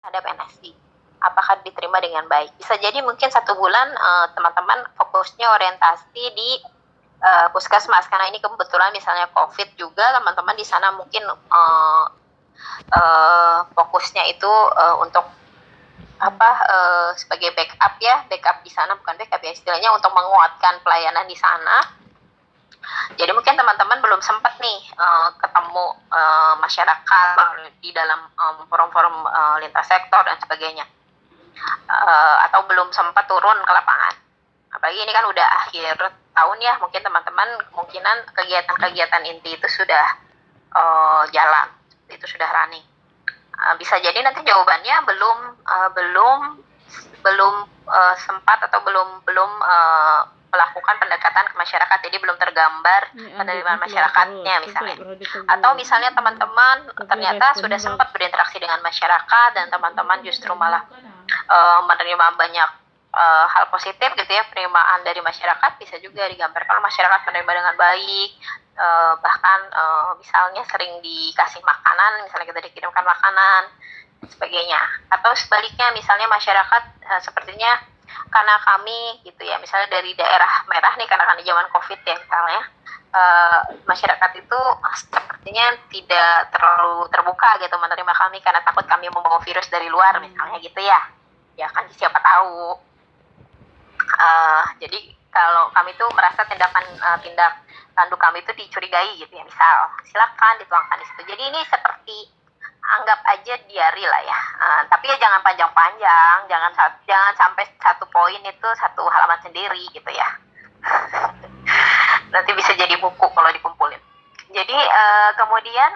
ada PNSI. Apakah diterima dengan baik? Bisa jadi mungkin 1 bulan teman-teman fokusnya orientasi di puskesmas, karena ini kebetulan misalnya COVID juga, teman-teman di sana mungkin fokusnya itu untuk sebagai backup di sana, bukan backup ya istilahnya, untuk menguatkan pelayanan di sana. Jadi mungkin teman-teman belum sempat nih ketemu masyarakat di dalam forum-forum lintas sektor dan sebagainya, atau belum sempat turun ke lapangan. Apalagi ini kan udah akhir tahun ya, mungkin teman-teman kemungkinan kegiatan-kegiatan inti itu sudah jalan, itu sudah running. Bisa jadi nanti jawabannya belum sempat atau belum melakukan pendekatan ke masyarakat, jadi belum tergambar penerimaan masyarakatnya misalnya. Atau misalnya teman-teman ternyata sudah sempat berinteraksi dengan masyarakat dan teman-teman justru malah menerima banyak hal positif gitu ya, penerimaan dari masyarakat. Bisa juga digambarkan kalau masyarakat menerima dengan baik, bahkan misalnya sering dikasih makanan, misalnya kita dikirimkan makanan sebagainya. Atau sebaliknya, misalnya masyarakat sepertinya karena kami gitu ya, misalnya dari daerah merah nih, karena di zaman COVID ya misalnya, masyarakat itu sepertinya tidak terlalu terbuka gitu menerima kami karena takut kami membawa virus dari luar misalnya gitu ya kan, siapa tahu. Jadi kalau kami tuh merasa tindak tanduk kami itu dicurigai gitu ya, misal silakan dituangkan di situ. Jadi ini seperti anggap aja diary lah ya, tapi ya jangan panjang-panjang, jangan sampai 1 poin itu 1 halaman sendiri gitu ya. Nanti bisa jadi buku kalau dikumpulin. Jadi kemudian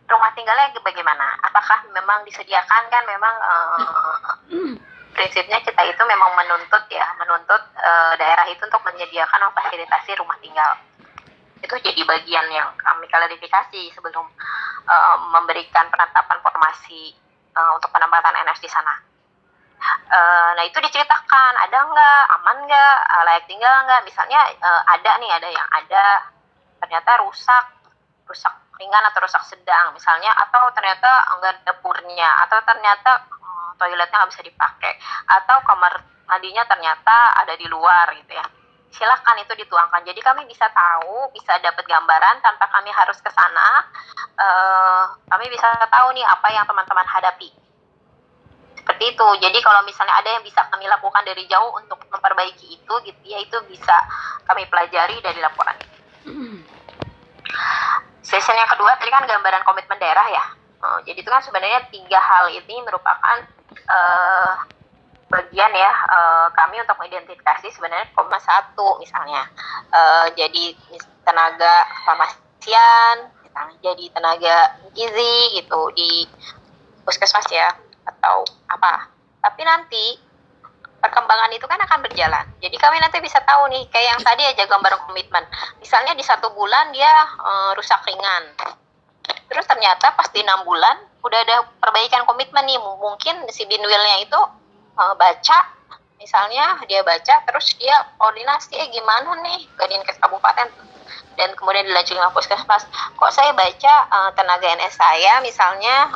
rumah tinggalnya bagaimana? Apakah memang disediakan? Kan memang prinsipnya kita itu memang menuntut daerah itu untuk menyediakan fasilitasi rumah tinggal. Itu jadi bagian yang kami klarifikasi sebelum memberikan penetapan formasi untuk penempatan NS di sana. Nah itu diceritakan, ada nggak, aman nggak, layak tinggal nggak. Misalnya ada yang ternyata rusak ringan atau rusak sedang misalnya, atau ternyata nggak ada dapurnya, atau ternyata toiletnya nggak bisa dipakai, atau kamar mandinya ternyata ada di luar gitu ya. Silakan itu dituangkan. Jadi kami bisa tahu, bisa dapat gambaran tanpa kami harus ke sana. Kami bisa tahu nih apa yang teman-teman hadapi. Seperti itu. Jadi kalau misalnya ada yang bisa kami lakukan dari jauh untuk memperbaiki itu gitu ya, itu bisa kami pelajari dari laporan. Sesi yang kedua tadi kan gambaran komitmen daerah ya. Jadi itu kan sebenarnya 3 hal ini merupakan bagian ya kami untuk mengidentifikasi sebenarnya 1 misalnya jadi tenaga farmasian, misalnya jadi tenaga gizi gitu di puskesmas ya, atau apa. Tapi nanti perkembangan itu kan akan berjalan. Jadi kami nanti bisa tahu nih, kayak yang tadi aja gambaran komitmen. Misalnya di 1 bulan dia rusak ringan. Terus ternyata pas di 6 bulan udah ada perbaikan komitmen nih. Mungkin si binwilnya itu baca, misalnya dia baca terus dia koordinasi gimana nih ke Dinkes Kabupaten, dan kemudian dilanjutin ke puskesmas. Kok saya baca tenaga NS saya misalnya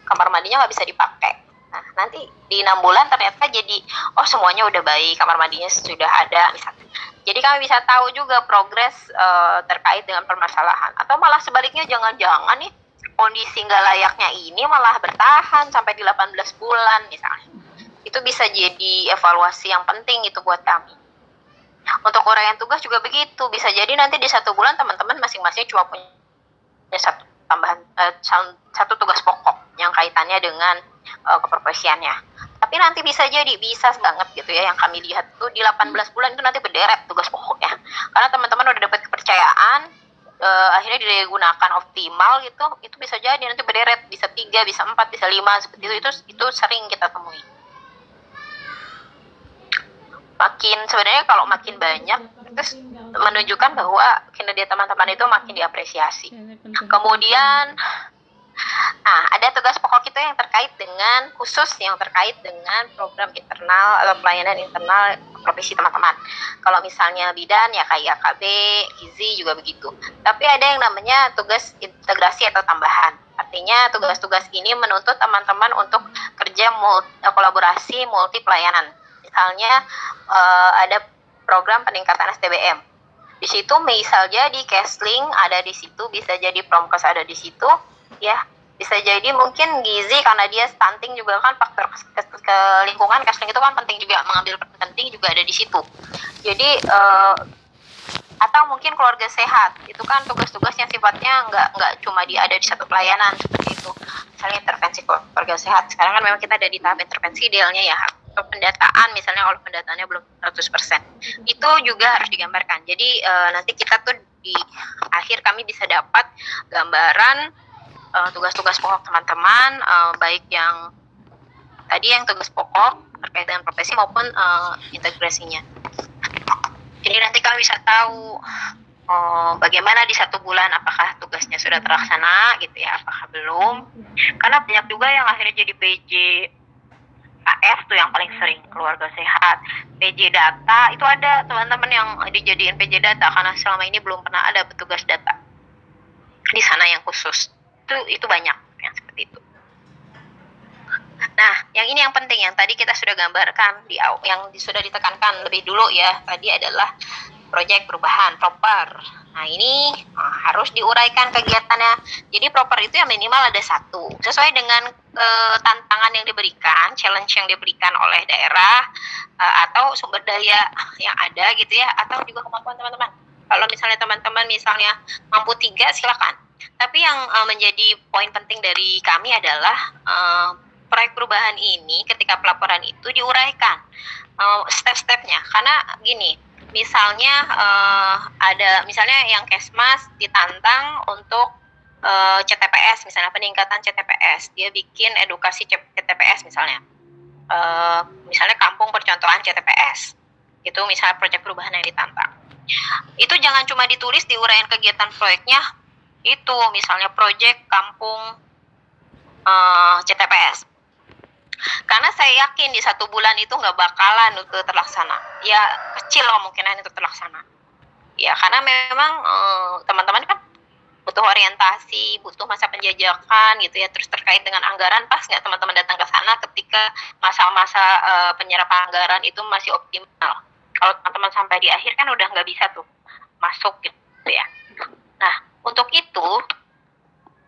kamar mandinya nggak bisa dipakai. Nah nanti di 6 bulan ternyata jadi semuanya udah baik, kamar mandinya sudah ada misalnya. Jadi kami bisa tahu juga progres terkait dengan permasalahan. Atau malah sebaliknya, jangan-jangan nih kondisi nggak layaknya ini malah bertahan sampai di 18 bulan misalnya. Itu bisa jadi evaluasi yang penting itu buat kami. Untuk uraian tugas juga begitu. Bisa jadi nanti di 1 bulan teman-teman masing-masing cuma punya 1 tugas pokok yang kaitannya dengan keprofesiannya. Tapi nanti bisa banget gitu ya, yang kami lihat tuh di 18 bulan itu nanti berderet tugas pokoknya. Karena teman-teman udah dapat kepercayaan, akhirnya digunakan optimal gitu, itu bisa jadi nanti berderet, bisa 3, bisa 4, bisa 5, seperti itu sering kita temui. Sebenarnya kalau makin banyak, terus menunjukkan bahwa kinerja teman-teman itu makin diapresiasi. Kemudian ada tugas pokok kita yang terkait dengan program internal atau pelayanan internal profesi teman-teman. Kalau misalnya bidan ya kayak KB, gizi juga begitu. Tapi ada yang namanya tugas integrasi atau tambahan. Artinya tugas-tugas ini menuntut teman-teman untuk kerja kolaborasi multi pelayanan. Misalnya ada program peningkatan SDBM. Di situ misal jadi Kesling ada di situ, bisa jadi Promkes ada di situ, ya. Bisa jadi mungkin gizi karena dia stunting juga kan faktor ke lingkungan, Kesling itu kan penting juga, mengambil penting juga ada di situ. Jadi atau mungkin keluarga sehat, itu kan tugas-tugas yang sifatnya nggak cuma ada di satu pelayanan seperti itu. Misalnya intervensi keluarga sehat, sekarang kan memang kita ada di tahap intervensi idealnya ya, atau pendataan misalnya, kalau pendataannya belum 100%, itu juga harus digambarkan. Jadi nanti kita tuh di akhir kami bisa dapat gambaran tugas-tugas pokok teman-teman, baik yang tadi yang tugas pokok terkait dengan profesi maupun integrasinya. Jadi nanti kami bisa tahu bagaimana di 1 bulan, apakah tugasnya sudah terlaksana gitu ya, apakah belum. Karena banyak juga yang akhirnya jadi PJ AF tuh yang paling sering, keluarga sehat. PJ data itu ada teman-teman yang dijadiin PJ data karena selama ini belum pernah ada petugas data di sana yang khusus. Itu banyak yang seperti itu. Nah, yang ini yang penting, yang tadi kita sudah gambarkan, yang sudah ditekankan lebih dulu ya, tadi adalah proyek perubahan, proper. Nah, ini harus diuraikan kegiatannya. Jadi proper itu yang minimal ada 1, sesuai dengan tantangan yang diberikan, challenge yang diberikan oleh daerah, atau sumber daya yang ada gitu ya, atau juga kemampuan teman-teman. Kalau misalnya teman-teman misalnya mampu 3, silakan. Tapi yang menjadi poin penting dari kami adalah proyek perubahan ini ketika pelaporan itu diuraikan step-stepnya. Karena gini, misalnya ada misalnya yang Kesmas ditantang untuk CTPS, misalnya peningkatan CTPS, dia bikin edukasi CTPS misalnya, misalnya kampung percontohan CTPS, itu misalnya proyek perubahan yang ditantang. Itu jangan cuma ditulis di uraian kegiatan proyeknya, itu misalnya proyek kampung CTPS. Karena saya yakin di 1 bulan itu nggak bakalan itu terlaksana. Ya kecil kemungkinan itu terlaksana. Ya karena memang teman-teman kan butuh orientasi, butuh masa penjajakan gitu ya. Terus terkait dengan anggaran, pas nggak teman-teman datang ke sana ketika masa-masa penyerapan anggaran itu masih optimal. Kalau teman-teman sampai di akhir kan udah nggak bisa tuh masuk gitu ya. Nah, untuk itu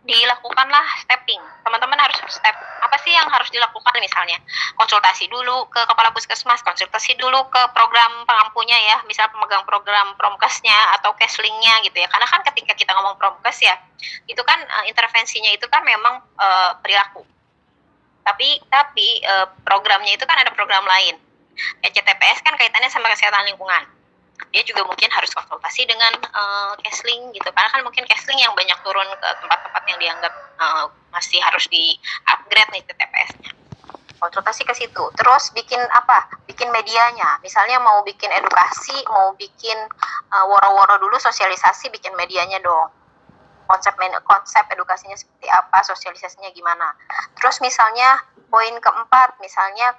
dilakukanlah stepping. Teman-teman harus step. Apa sih yang harus dilakukan? Misalnya konsultasi dulu ke kepala puskesmas, konsultasi dulu ke program pengampunya ya, misal pemegang program promkesnya atau keslingnya gitu ya. Karena kan ketika kita ngomong promkes ya, itu kan intervensinya itu kan memang perilaku. Tapi programnya itu kan ada program lain. CTPS kan kaitannya sama kesehatan lingkungan. Dia juga mungkin harus konsultasi dengan Kesling gitu, karena kan mungkin Kesling yang banyak turun ke tempat-tempat yang dianggap masih harus di-upgrade nih TPS-nya. Konsultasi ke situ, terus bikin medianya, misalnya mau bikin edukasi, mau bikin woro-woro dulu sosialisasi, bikin medianya dong. Konsep edukasinya seperti apa, sosialisasinya gimana. Terus misalnya poin keempat, misalnya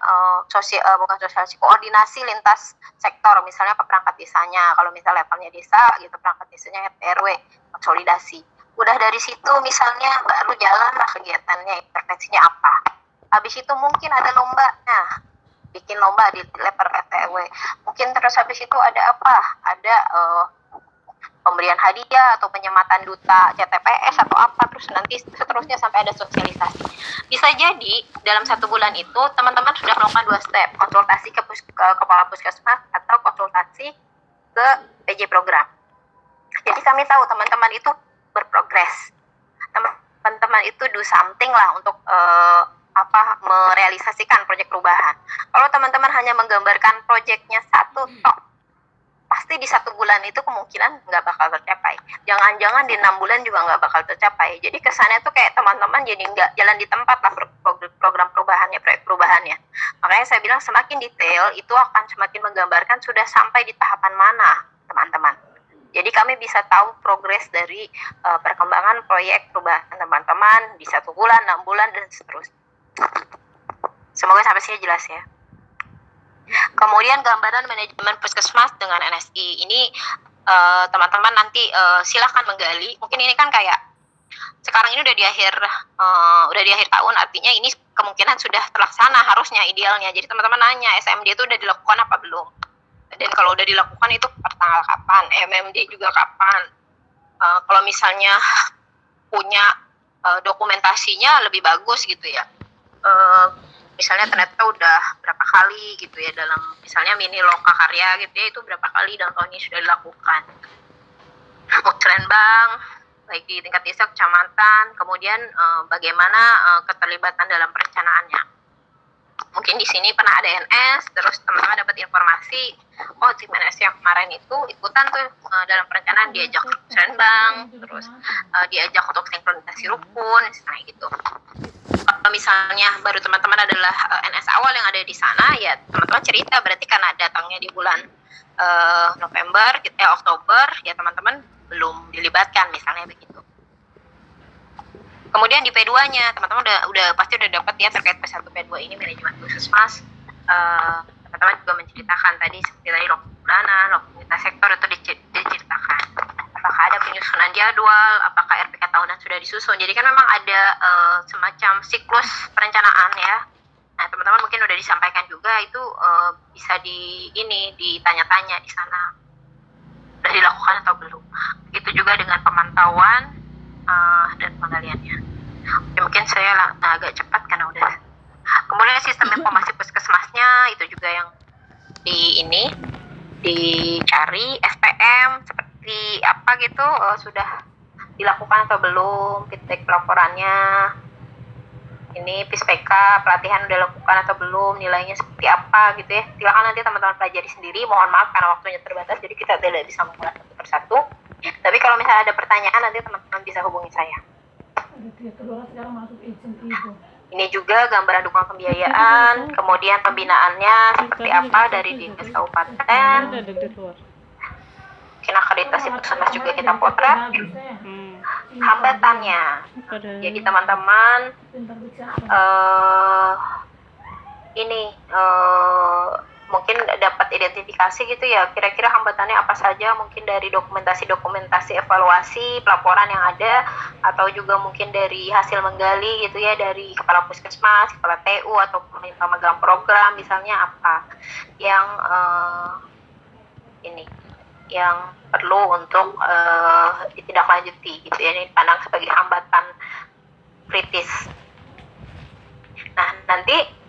bukan sosialisasi, koordinasi lintas sektor, misalnya ke perangkat desanya, kalau misalnya levelnya desa gitu, perangkat desanya RT RW, konsolidasi. Udah dari situ misalnya baru jalan lah kegiatannya, intervensinya apa. Habis itu mungkin ada lomba, nah bikin lomba di level RT RW. Mungkin terus habis itu ada apa? Ada pemberian hadiah atau penyematan duta CTPS atau apa, terus nanti seterusnya sampai ada sosialisasi. Bisa jadi dalam 1 bulan itu teman-teman sudah melakukan 2 step, konsultasi ke kepala puskesmas atau konsultasi ke PJ program. Jadi kami tahu teman-teman itu berprogres, teman-teman itu do something lah untuk merealisasikan proyek perubahan. Kalau teman-teman hanya menggambarkan proyeknya 1 tok, pasti di 1 bulan itu kemungkinan nggak bakal tercapai. Jangan-jangan di 6 bulan juga nggak bakal tercapai. Jadi kesannya tuh kayak teman-teman jadi nggak jalan di tempat lah program perubahannya, proyek perubahannya. Makanya saya bilang semakin detail itu akan semakin menggambarkan sudah sampai di tahapan mana teman-teman. Jadi kami bisa tahu progres dari perkembangan proyek perubahan teman-teman di 1 bulan, 6 bulan, dan seterusnya. Semoga sampai sini jelas ya. Kemudian gambaran manajemen puskesmas dengan NSI ini teman-teman nanti silahkan menggali. Mungkin ini kan kayak Sekarang ini udah di akhir tahun, artinya ini kemungkinan sudah terlaksana harusnya idealnya. Jadi teman-teman nanya SMD itu udah dilakukan apa belum, dan kalau udah dilakukan itu per tanggal kapan, MMD juga kapan. Kalau misalnya punya dokumentasinya lebih bagus gitu ya, misalnya ternyata udah berapa kali gitu ya dalam misalnya mini loka karya gitu ya, itu berapa kali dalam tahun ini sudah dilakukan. Musrenbang baik di tingkat desa, kecamatan, kemudian bagaimana keterlibatan dalam perencanaannya. Mungkin di sini pernah ada NS, terus teman-teman dapat informasi, oh tim NS yang kemarin itu ikutan tuh dalam perencanaan, diajak musrenbang, terus diajak untuk sinkronisasi rukun, misalnya gitu. Kalau misalnya baru teman-teman adalah NS awal yang ada di sana, ya teman-teman cerita, berarti karena datangnya di bulan November, Oktober, ya teman-teman belum dilibatkan, misalnya begitu. Kemudian di P2-nya, teman-teman udah pasti udah dapat ya terkait P1 P2 ini manajemen puskesmas. Teman-teman juga menceritakan tadi seperti tadi lokulan, lokulitas sektor itu diceritakan. Apakah ada penyusunan jadwal, apakah RPK tahunan sudah disusun. Jadi kan memang ada semacam siklus perencanaan ya. Nah, teman-teman mungkin udah disampaikan juga itu bisa ditanya-tanya di sana. Sudah dilakukan atau belum. Begitu juga dengan pemantauan dan penggaliannya. Ya, mungkin saya agak cepat karena udah. Kemudian sistem informasi puskesmasnya itu juga yang dicari, SPM seperti apa gitu sudah dilakukan atau belum, feedback pelaporannya. Ini PISPK pelatihan udah dilakukan atau belum, nilainya seperti apa gitu ya. Silakan nanti teman-teman pelajari sendiri. Mohon maaf karena waktunya terbatas, jadi kita tidak bisa mengulas satu persatu. Tapi kalau misalnya ada pertanyaan, nanti teman-teman bisa hubungi saya. Ini juga gambaran dukungan pembiayaan, kemudian pembinaannya seperti apa dari Dinas Kabupaten. Mungkin akreditasi puskesmas juga kita potret. Hambatannya, jadi teman-teman mungkin dapat identifikasi gitu ya, kira-kira hambatannya apa saja, mungkin dari dokumentasi evaluasi pelaporan yang ada, atau juga mungkin dari hasil menggali gitu ya, dari kepala puskesmas, kepala TU, atau pemegang program misalnya apa yang yang perlu untuk ditindaklanjuti gitu ya, ini dipandang sebagai hambatan kritis. Nah, nanti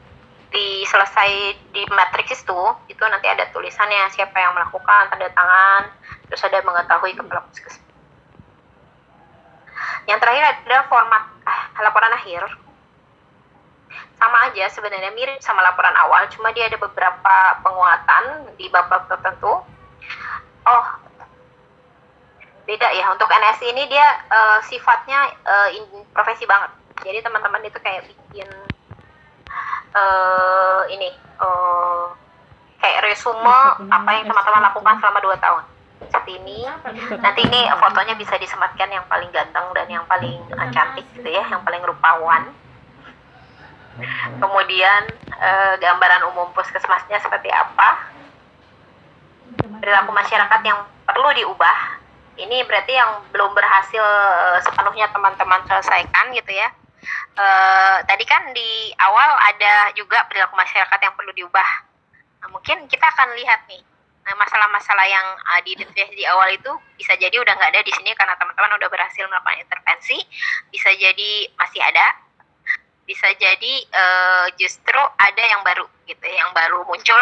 selesai di matriks itu nanti ada tulisannya siapa yang melakukan, tanda tangan, terus ada mengetahui kepala puskesmas. Yang terakhir adalah format laporan akhir. Sama aja sebenarnya, mirip sama laporan awal, cuma dia ada beberapa penguatan di bab-bab tertentu. Oh, beda ya. Untuk NSI ini dia sifatnya profesi banget. Jadi teman-teman itu kayak bikin kayak resume apa yang teman-teman lakukan selama 2 tahun. Seperti ini. Nanti ini fotonya bisa disematkan yang paling ganteng dan yang paling cantik gitu ya, yang paling rupawan. Kemudian gambaran umum puskesmasnya seperti apa. Perilaku masyarakat yang perlu diubah. Ini berarti yang belum berhasil sepenuhnya teman-teman selesaikan gitu ya. Tadi kan di awal ada juga perilaku masyarakat yang perlu diubah. Nah, mungkin kita akan lihat nih masalah-masalah yang diidentifikasi di awal itu bisa jadi udah nggak ada di sini karena teman-teman udah berhasil melakukan intervensi. Bisa jadi masih ada, bisa jadi justru ada yang baru gitu, yang baru muncul.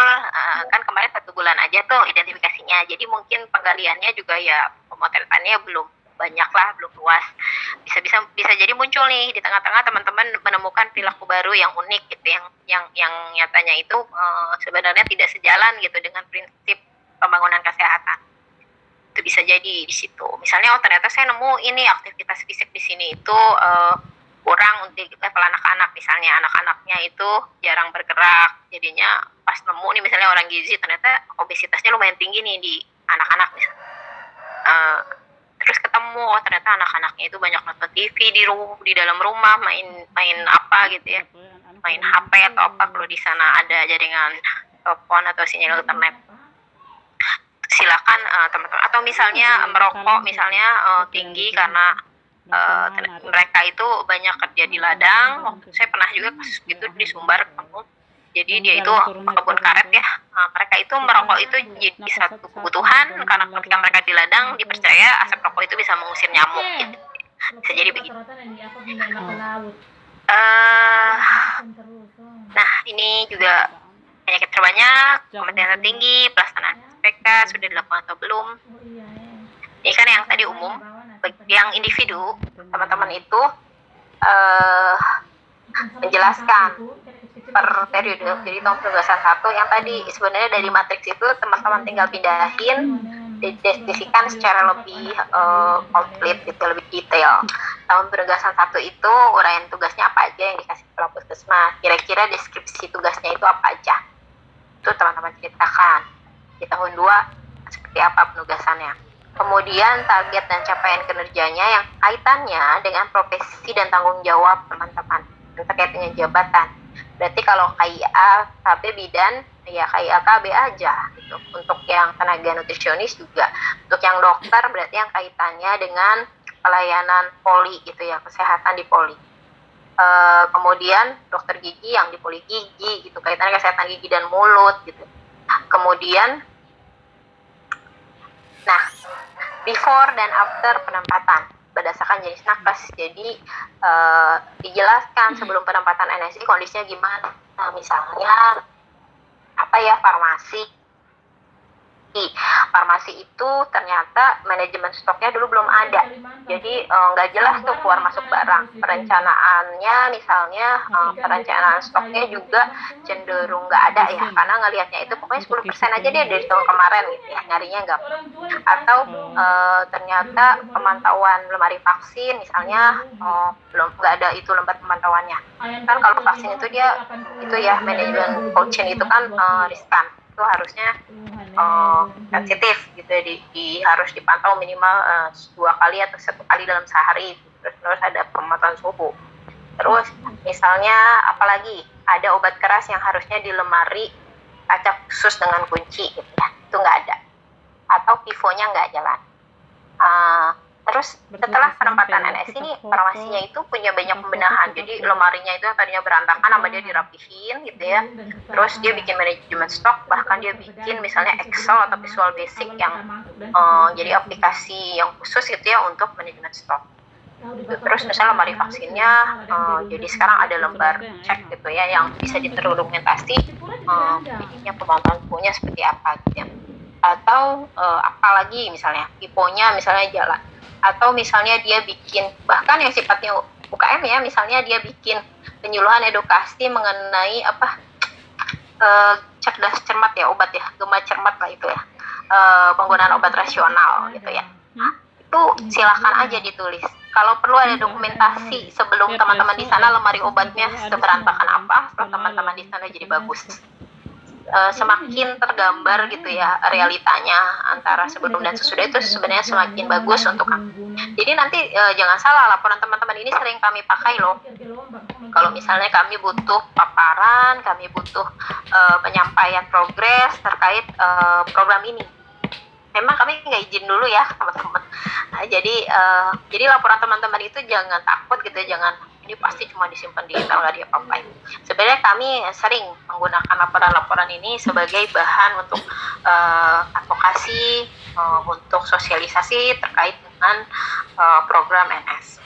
Kan kemarin 1 bulan aja tuh identifikasinya, jadi mungkin penggaliannya juga ya pemotretannya belum banyak lah, belum luas. Bisa jadi muncul nih di tengah-tengah teman-teman menemukan perilaku baru yang unik gitu, yang nyatanya itu sebenarnya tidak sejalan gitu dengan prinsip pembangunan kesehatan. Itu bisa jadi di situ. Misalnya ternyata saya nemu ini aktivitas fisik di sini itu kurang untuk level anak-anak, misalnya anak-anaknya itu jarang bergerak, jadinya pas nemu nih misalnya orang gizi ternyata obesitasnya lumayan tinggi nih di anak-anak misalnya. Terus ketemu ternyata anak-anaknya itu banyak nonton TV di dalam rumah, main apa gitu ya, main HP atau apa, kalau di sana ada jaringan telepon atau sinyal internet. Silakan teman-teman, atau misalnya merokok misalnya tinggi karena mereka itu banyak kerja di ladang. Waktu saya pernah juga kasus gitu di Sumbar kampung. Jadi dia itu kebun karet ya. Mereka itu merokok itu jadi satu kebutuhan karena ketika mereka di ladang dipercaya asap rokok itu bisa mengusir nyamuk gitu. Bisa jadi begitu. Nah ini juga penyakit terbanyak, kematian tertinggi, pelaksanaan SPK sudah dilakukan atau belum? Ini kan yang tadi umum. Yang individu, teman-teman itu menjelaskan per periode. Jadi tahun penugasan 1 yang tadi sebenarnya dari matriks itu teman-teman tinggal pindahin, dideskripsikan secara lebih komplit gitu, lebih detail. Tahun penugasan 1 itu uraian tugasnya apa aja yang dikasih kepala puskesmas, kira-kira deskripsi tugasnya itu apa aja, itu teman-teman ceritakan. Di tahun 2 seperti apa penugasannya, kemudian target dan capaian kinerjanya yang kaitannya dengan profesi dan tanggung jawab teman-teman terkait dengan jabatan. Berarti kalau KIA, KB, bidan, ya KIA, KB aja gitu. Untuk yang tenaga nutrisionis juga. Untuk yang dokter berarti yang kaitannya dengan pelayanan poli gitu ya, kesehatan di poli. Kemudian dokter gigi yang di poli gigi gitu, kaitannya kesehatan gigi dan mulut gitu. Kemudian, nah, before dan after penempatan berdasarkan jenis nakes. Jadi dijelaskan sebelum penempatan NSI kondisinya gimana. Nah, misalnya apa ya, farmasi itu ternyata manajemen stoknya dulu belum ada, jadi nggak jelas tuh keluar masuk barang. Perencanaannya misalnya perencanaan stoknya juga cenderung nggak ada ya, karena ngelihatnya itu pokoknya 10% aja deh dari tahun kemarin gitu ya, nyarinya nggak. Atau ternyata pemantauan lemari vaksin misalnya belum, nggak ada itu lembar pemantauannya. Kan kalau vaksin itu dia itu ya manajemen cold chain itu kan riskan, itu harusnya sensitif gitu, harus dipantau minimal 2 kali atau 1 kali dalam sehari. Terus ada pemantauan suhu. Terus misalnya apalagi ada obat keras yang harusnya di lemari kaca khusus dengan kunci gitu ya, itu nggak ada, atau pivonya nggak jalan. Terus setelah penempatan NS ini farmasinya itu punya banyak pembenahan. Jadi lemarinya itu yang tadinya berantakan sama dia dirapihin gitu ya. Terus dia bikin manajemen stok, bahkan dia bikin misalnya Excel atau Visual Basic yang jadi aplikasi yang khusus gitu ya untuk manajemen stok. Terus misalnya lemari vaksinnya jadi sekarang ada lembar cek gitu ya yang bisa diterdokumentasi bikinnya pemantauan suhunya seperti apa gitu ya. Atau apalagi misalnya piponya misalnya jalan, atau misalnya dia bikin bahkan yang sifatnya UKM ya, misalnya dia bikin penyuluhan edukasi mengenai cerdas cermat ya, obat ya, gema cermat lah itu ya, penggunaan obat rasional gitu ya. Itu silakan aja ditulis. Kalau perlu ada dokumentasi sebelum teman-teman di sana lemari obatnya seberantakan apa, setelah teman-teman di sana jadi bagus. Semakin tergambar gitu ya realitanya antara sebelum dan sesudah, itu sebenarnya semakin bagus untuk kami. Jadi nanti jangan salah, laporan teman-teman ini sering kami pakai loh. Kalau misalnya kami butuh paparan, kami butuh penyampaian progres terkait program ini, memang kami nggak izin dulu ya teman-teman. Nah, jadi laporan teman-teman itu jangan takut gitu, jangan ini pasti cuma disimpan di Intel nggak diapa-apain. Sebenarnya kami sering menggunakan laporan-laporan ini sebagai bahan untuk advokasi, untuk sosialisasi terkait dengan program NS.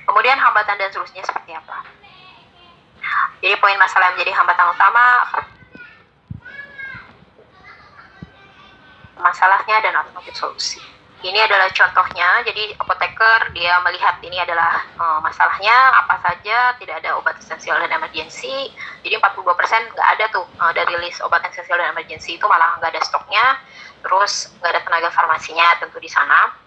Kemudian hambatan dan solusinya seperti apa? Jadi poin masalah yang menjadi hambatan utama, masalahnya dan alternatif solusi. Ini adalah contohnya. Jadi apoteker dia melihat ini adalah masalahnya apa saja, tidak ada obat esensial dan emergensi. Jadi 42% nggak ada tuh dari list obat esensial dan emergensi itu, malah nggak ada stoknya. Terus nggak ada tenaga farmasinya tentu di sana.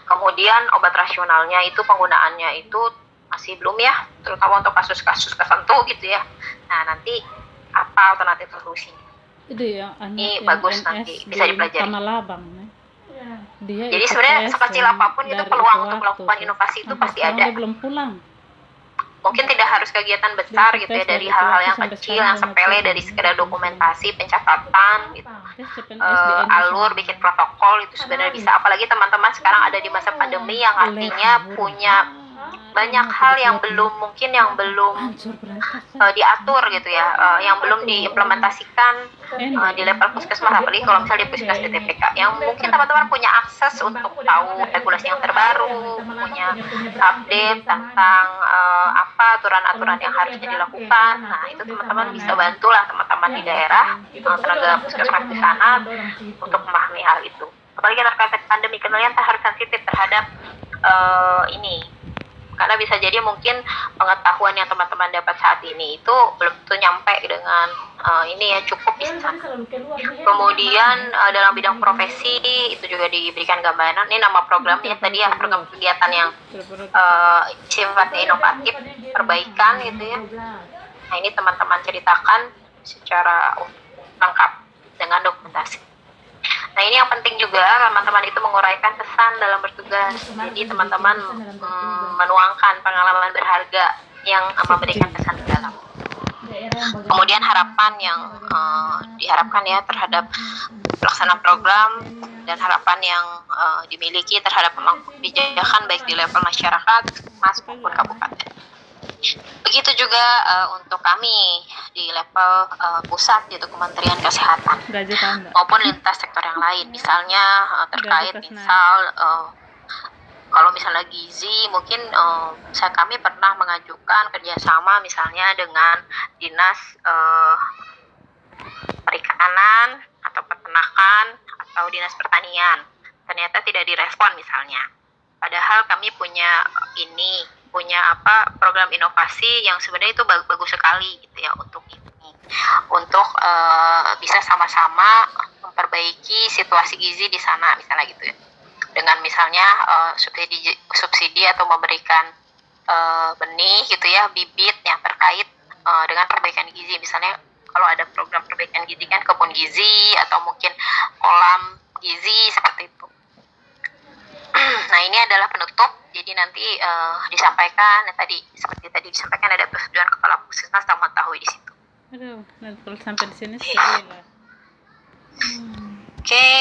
Kemudian obat rasionalnya itu penggunaannya itu masih belum ya, terutama untuk kasus-kasus tertentu gitu ya. Nah nanti apa alternatif solusinya? Ini bagus, nanti bisa dipelajari. Jadi sebenarnya sekecil apapun itu peluang untuk melakukan inovasi itu pasti ada. Belum pulang. Mungkin tidak harus kegiatan besar gitu ya, dari hal-hal yang kecil, yang sepele, dari sekedar dokumentasi, pencatatan gitu, alur, bikin protokol, itu sebenarnya bisa. Apalagi teman-teman sekarang ada di masa pandemi yang artinya punya banyak hal yang belum diatur gitu ya, yang belum diimplementasikan di level puskesmas, apalagi kalau misalnya di puskes di TPK, yang mungkin teman-teman punya akses untuk tahu regulasi yang terbaru, punya update tentang apa aturan-aturan yang harusnya dilakukan. Nah, itu teman-teman bisa bantulah teman-teman di daerah, tenaga puskesmas di sana untuk memahami hal itu. Apalagi terkait pandemi, kalian harus sensitif terhadap ini, karena bisa jadi mungkin pengetahuan yang teman-teman dapat saat ini itu belum tentu nyampe dengan ini ya, cukup bisa. Kemudian dalam bidang profesi itu juga diberikan gambaran. Ini nama programnya tadi ya, program kegiatan yang sifatnya inovatif, perbaikan gitu ya. Nah, ini teman-teman ceritakan secara lengkap dengan dokumentasi. Nah, ini yang penting juga, teman-teman itu menguraikan pesan dalam bertugas. Jadi teman-teman menuangkan pengalaman berharga yang memberikan pesan dalam. Kemudian harapan yang diharapkan ya terhadap pelaksanaan program, dan harapan yang dimiliki terhadap pemangku kebijakan baik di level masyarakat maupun kabupaten. Begitu juga untuk kami di level pusat, yaitu Kementerian Kesehatan maupun lintas sektor yang lain, misalnya terkait kalau misalnya gizi, mungkin kami pernah mengajukan kerjasama misalnya dengan dinas perikanan atau peternakan atau dinas pertanian, ternyata tidak direspon misalnya. Padahal kami punya program inovasi yang sebenarnya itu bagus sekali gitu ya untuk ini, untuk bisa sama-sama memperbaiki situasi gizi di sana misalnya gitu ya, dengan misalnya subsidi atau memberikan benih gitu ya, bibit yang terkait dengan perbaikan gizi. Misalnya kalau ada program perbaikan gizi kan, kebun gizi atau mungkin kolam gizi seperti itu. Nah, ini adalah penutup. Jadi nanti disampaikan seperti tadi disampaikan, ada persetujuan kepala puskesmas sama tahu di situ. Aduh, kalau sampai di sini sedih lah. Oke.